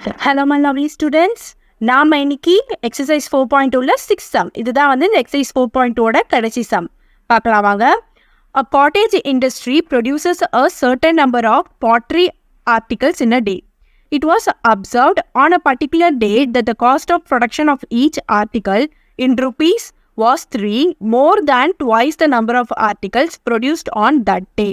Hello my lovely students. நாம இன்னைக்கு exercise 4.2ல 6th sum. இதுதான் வந்து இந்த exercise 4.2ஓட கடைசி sum. பார்க்கலாம் வாங்க. A cottage industry produces a certain number of pottery articles in a day. It was observed on a particular day that the cost of production of each article in rupees was 3 more than twice the number of articles produced on that day.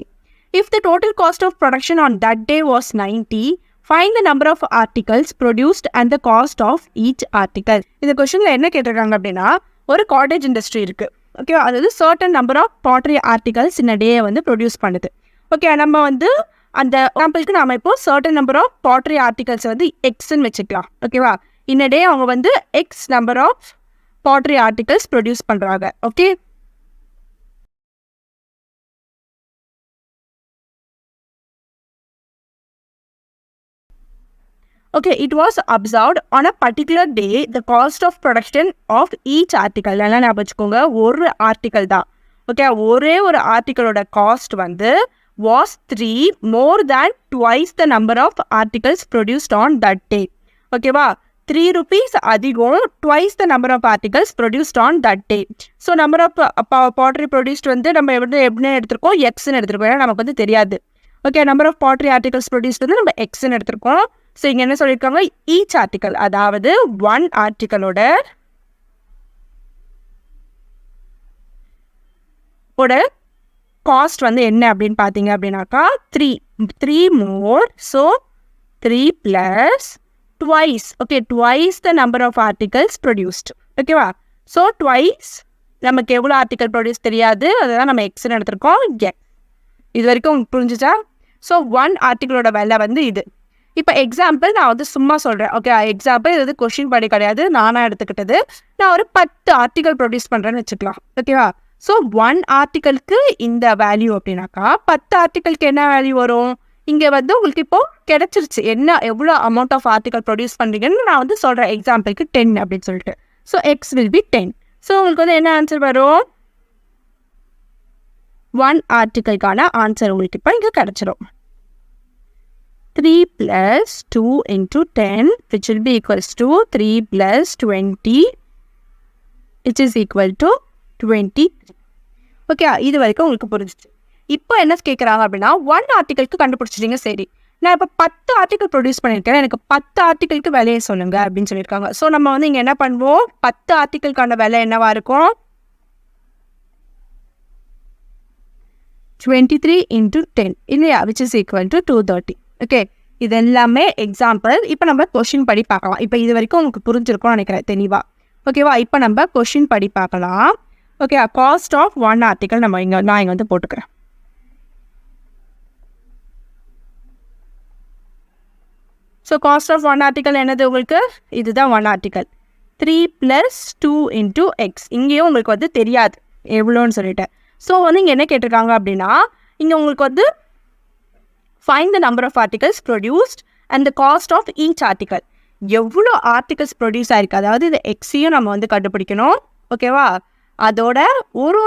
If the total cost of production on that day was 90, find the number of articles produced and the cost of each article. இந்த கொஸ்டின்ல என்ன கேட்டிருக்காங்க அப்படின்னா, ஒரு cottage industry இருக்கு. Okay, அதாவது certain number of pottery articles இந்த day வந்து ப்ரொடியூஸ் பண்ணுது. ஓகே, நம்ம வந்து அந்த எக்ஸாம்பிளுக்கு நாம இப்போ certain number of pottery articles வந்து எக்ஸ்ன்னு வச்சுக்கலாம். ஓகேவா, இந்த டே அவங்க வந்து X number of pottery articles produce பண்றாங்க. Okay, okay, it was observed on a particular day the cost of production of each article. எல்லாம் ஞாபகம் வச்சுக்கோங்க, ஒரு ஆர்டிக்கல் தான். ஓகே, ஒரே ஒரு ஆர்டிக்கலோட காஸ்ட் வந்து was 3 more than twice the number of articles produced on that day. ஓகேவா, 3 rupees அதிகம், twice the number of articles produced on that day. So number of pottery produced வந்து நம்ம எப்படி எடுத்திருக்கோம், எக்ஸ்ன்னு எடுத்திருக்கோம். ஏன்னா நமக்கு வந்து தெரியாது. Okay, number of pottery articles produced வந்து நம்ம எக்ஸ்ன்னு எடுத்திருக்கோம். ஸோ இங்கே என்ன சொல்லியிருக்காங்க, ஈச் ஆர்டிக்கல், அதாவது ஒன் ஆர்டிக்கலோட காஸ்ட் வந்து என்ன அப்படின்னு பார்த்தீங்க அப்படின்னாக்கா 3 more, so 3 plus twice. Okay, twice the number of articles produced. ஓகேவா, ஸோ ட்வைஸ் நமக்கு எவ்வளோ ஆர்டிக்கல் ப்ரொடியூஸ் தெரியாது, அதுதான் நம்ம எக்ஸ்ன்னு எடுத்திருக்கோம். இது வரைக்கும் உங்களுக்கு புரிஞ்சுச்சா? ஸோ ஒன் ஆர்டிக்கலோட விலை வந்து இது. இப்போ எக்ஸாம்பிள் நான் வந்து சும்மா சொல்கிறேன். ஓகே, எக்ஸாம்பிள் இது வந்து கொஷின் படி கிடையாது, நானாக எடுத்துக்கிட்டது. நான் ஒரு 10 ஆர்டிக்கல் ப்ரொடியூஸ் பண்ணுறேன்னு வச்சுக்கலாம். ஓகேவா, ஸோ ஒன் ஆர்டிக்கலுக்கு இந்த வேல்யூ அப்படின்னாக்கா 10 ஆர்டிக்கலுக்கு என்ன வேல்யூ வரும்? இங்கே வந்து உங்களுக்கு இப்போது கிடச்சிருச்சு என்ன எவ்வளோ அமௌண்ட் ஆஃப் ஆர்டிக்கல் ப்ரொடியூஸ் பண்ணுறீங்கன்னு நான் வந்து சொல்கிறேன். எக்ஸாம்பிளுக்கு 10 அப்படின்னு சொல்லிட்டு. So X will be 10. So உங்களுக்கு வந்து என்ன ஆன்சர் வரும்? ஒன் ஆர்டிக்கலுக்கான ஆன்சர் உங்களுக்கு இப்போ இங்கே கிடச்சிரும். 3 plus 2 into 10 which will be equals to 3 plus 20 which is equal to 23. Okay, இது வரைக்கும் உங்களுக்கு புரிஞ்சிச்சு. இப்போ என்ன கேட்குறாங்க அப்படின்னா, ஒன் ஆர்டிக்கலுக்கு கண்டுபிடிச்சிட்டிங்க. சரி, நான் இப்போ 10 ஆர்டிக்கல் ப்ரொடியூஸ் பண்ணியிருக்கேன், எனக்கு 10 ஆர்டிக்கலுக்கு விலையை சொல்லுங்கள் அப்படின்னு சொல்லியிருக்காங்க. ஸோ நம்ம வந்து இங்கே என்ன பண்ணுவோம், 10 ஆர்டிக்கலுக்கான விலை என்னவா இருக்கும்? 23 into 10 இல்லையா, which is equal to 230. Okay, இது எல்லாமே எக்ஸாம்பிள். இப்போ நம்ம கொஷின் படி பார்க்கலாம். இப்போ இது வரைக்கும் உங்களுக்கு புரிஞ்சிருக்கும்னு நினைக்கிறேன் தெளிவாக. ஓகேவா, இப்போ நம்ம கொஷின் படி பார்க்கலாம். Okay, cost of one article நான் இங்கே வந்து போட்டுக்கிறேன். So cost of one article என்னது உங்களுக்கு? இதுதான் ஒன் ஆர்டிக்கல். 3 + 2 into X. இங்கேயும் உங்களுக்கு வந்து தெரியாது எவ்வளோன்னு சொல்லிட்டேன். ஸோ வந்து இங்கே என்ன கேட்டிருக்காங்க அப்படின்னா, இங்கே உங்களுக்கு வந்து find the number of articles produced and the cost of each article. எவ்வளோ ஆர்டிகல்ஸ் ப்ரொடியூஸ் ஆயிருக்கு, அதாவது இந்த எக்ஸையும் நம்ம வந்து கண்டுபிடிக்கணும். ஓகேவா, அதோட ஒரு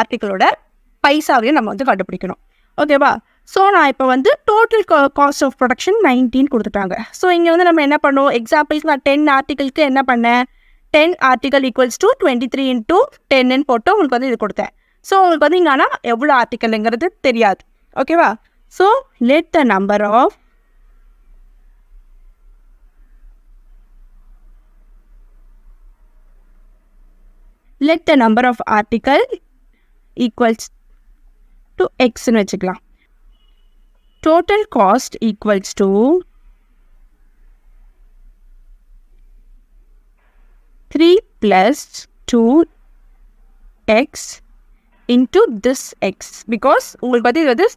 ஆர்டிக்கலோட பைசாவையும் நம்ம வந்து கண்டுபிடிக்கணும். ஓகேவா, ஸோ நான் இப்போ வந்து டோட்டல் காஸ்ட் ஆஃப் ப்ரொடக்ஷன் 19 கொடுத்துட்டாங்க. ஸோ இங்கே வந்து நம்ம என்ன பண்ணுவோம், எக்ஸாம்பிள்ஸ் நான் 10 ஆர்டிக்கலுக்கு என்ன பண்ணேன், 10 ஆர்டிக்கல் ஈக்குவல்ஸ் டு 23 into 10ன்னு போட்டு உங்களுக்கு வந்து இது கொடுத்தேன். ஸோ உங்களுக்கு வந்து இங்கே ஆனால் எவ்வளோ ஆர்டிக்கலுங்கிறது தெரியாது. ஓகேவா, so let the number of article equals to x ன்னு வச்சுக்கலாம். Total cost equals to 3 plus 2x into this x, because உங்களுக்கு வந்து இது வந்து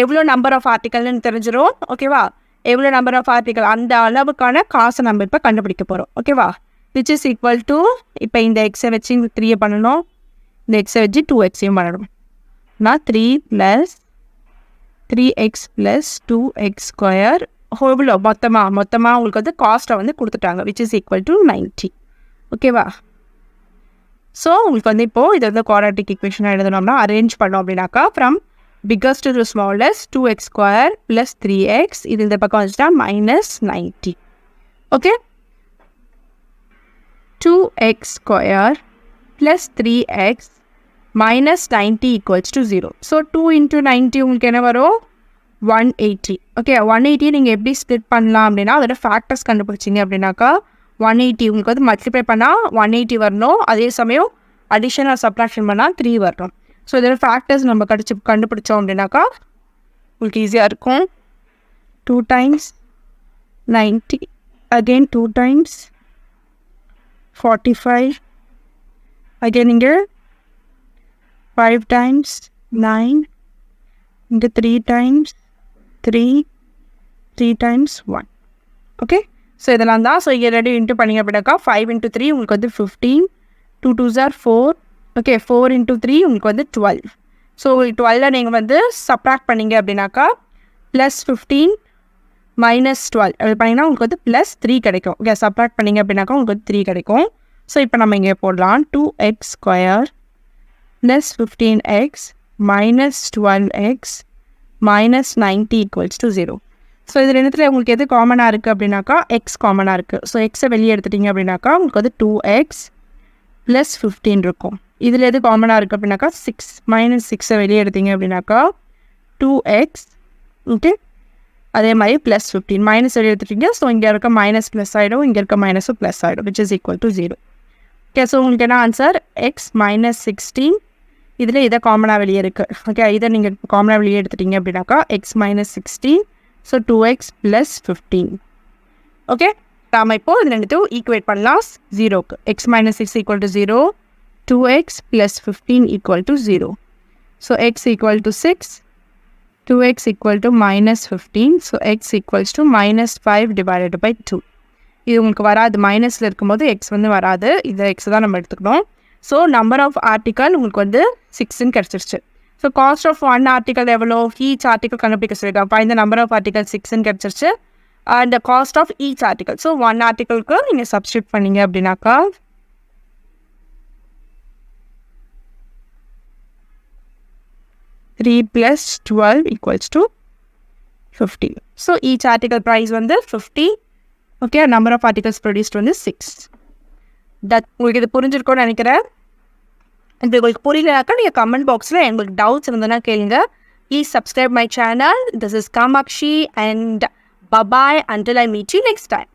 எவ்வளோ நம்பர் ஆஃப் ஆர்டிக்கல்னு தெரிஞ்சிடும். ஓகேவா, எவ்வளோ நம்பர் ஆஃப் ஆர்டிக்கல் அந்த அளவுக்கான காசை நம்ம இப்போ கண்டுபிடிக்க போகிறோம். ஓகேவா, விச் இஸ் ஈக்குவல் டு, இப்போ இந்த எக்ஸை வச்சு 3 பண்ணணும், இந்த எக்ஸை வச்சு 2xையும் பண்ணணும். நான் 3 + 3x + 2x² எவ்வளோ மொத்தமாக உங்களுக்கு வந்து காஸ்ட்டை வந்து கொடுத்துட்டாங்க, விச் இஸ் ஈக்குவல் டு 90. ஓகேவா, ஸோ உங்களுக்கு வந்து இப்போது இதை வந்து குவாட்ராட்டிக் ஈக்குவேஷனாக எழுதணும்னா அரேஞ்ச் பண்ணோம் அப்படின்னாக்கா, from biggest to the smallest 2x square plus 3x. இது இந்த பக்கம் வந்துச்சுன்னா minus 90. Okay? 2x square plus 3x minus 90 equals to 0. So 2 into 90 உங்களுக்கு என்ன வரும் 180. Okay, 180 நீங்கள் எப்படி ஸ்ப்ளிட் பண்ணலாம் அப்படின்னா அதோட ஃபேக்டர்ஸ் கண்டுபிடிச்சிங்க அப்படின்னாக்கா 180 உங்களுக்கு வந்து மல்டிப்ளை பண்ணால் 180 வரணும். அதே சமயம் அடிஷன் ஆர் சப்ராக்ஷன் பண்ணால் 3 வரணும். ஸோ இதோட ஃபேக்டர்ஸ் நம்ம கண்டுபிடிச்சோம் அப்படின்னாக்கா உங்களுக்கு ஈஸியாக இருக்கும். 2 times 90 again 2 times 45 again இங்கே 5 times 9 இங்கே 3 times 3 times 1. ஓகே, ஸோ இதெல்லாம் தான். ஸோ இங்கே ரெடி இன்ட்டு பண்ணிங்க அப்படின்னாக்கா 5 into 3 உங்களுக்கு வந்து 15, 2 2s are 4. ஓகே, 4 into 3 உங்களுக்கு வந்து 12. ஸோ உங்களுக்கு 12 நீங்கள் வந்து சப்ராக்ட் பண்ணிங்க அப்படின்னாக்கா ப்ளஸ் 15 மைனஸ் 12 அப்படி பண்ணிங்கன்னா உங்களுக்கு வந்து ப்ளஸ் 3 கிடைக்கும். ஓகே, சப்ராக்ட் பண்ணிங்க அப்படின்னாக்கா உங்களுக்கு வந்து 3 கிடைக்கும். ஸோ இப்போ நம்ம இங்கே போடலாம் 2x square plus 15x minus 12x minus 90 equals to 0. So இது ரெண்டுத்தில் உங்களுக்கு எது காமனாக இருக்குது அப்படின்னாக்கா எக்ஸ் காமனாக இருக்குது. ஸோ எக்ஸை வெளியே எடுத்துட்டிங்க அப்படின்னாக்கா உங்களுக்கு வந்து 2x ப்ளஸ் 15 இருக்கும். இதில் எது காமனாக இருக்குது அப்படின்னாக்கா 6 மைனஸ் 6ஐ வெளியே எடுத்தீங்க அப்படின்னாக்கா 2x. ஓகே, அதே மாதிரி ப்ளஸ் 15 மைனஸ் வெளியே எடுத்துட்டீங்க. ஸோ இங்கே இருக்க மைனஸ் ப்ளஸ் ஆகிடும், இங்கே இருக்க மைனஸும் ப்ளஸ் ஆகிடும், which is equal to 0. Okay, so உங்களுக்கு என்ன ஆன்சர் எக்ஸ் மைனஸ் 16. இதில் இதை காமனாக வெளியே இருக்குது. ஓகே, இதை நீங்கள் காமனாக வெளியே எடுத்துட்டீங்க அப்படின்னாக்கா X minus 16. So 2x plus 15. Okay, நாம் இப்போது இது ரெண்டுத்தையும் ஈக்குவேட் பண்ணலாம் 0க்கு. X minus 6 equal to 0, 2x plus 15 equal to 0. So X equal to 6, 2x equal to minus 15. So X equals to minus 5 divided by 2. இது உங்களுக்கு வராது, மைனஸில் இருக்கும்போது எக்ஸ் வந்து வராது, இந்த எக்ஸ் தான் நம்ம எடுத்துக்கணும். ஸோ நம்பர் ஆஃப் ஆர்டிக்கல் உங்களுக்கு வந்து 6ன்னு கிடச்சிருச்சு. ஸோ காஸ்ட் ஆஃப் 1 ஆர்டிக்கல் எவ்வளோ, ஈச் ஆர்டிக்கல் கண்டுபிடிக்க சொல்லியிருக்காங்க. அப்போ இந்த நம்பர் ஆஃப் ஆர்டிக்கல் 6ன்னு கிடச்சிருச்சு. And cost of each article, so 1 ஆர்டிக்கலுக்கு நீங்கள் சப்ஸ்டியூட் பண்ணீங்க அப்படின்னாக்கா 3 plus 12 equals to 50. So each article price வந்து 50. Okay, number of articles produced வந்து 6. உங்களுக்கு இது புரிஞ்சிருக்கும்னு நினைக்கிறேன். இது உங்களுக்கு புரியலனாக்கா நீங்கள் கமெண்ட் பாக்ஸில் உங்களுக்கு டவுட்ஸ் இருந்ததுன்னா கேளுங்க. Please subscribe my channel. This is Kamakshi and bye-bye until I meet you next time.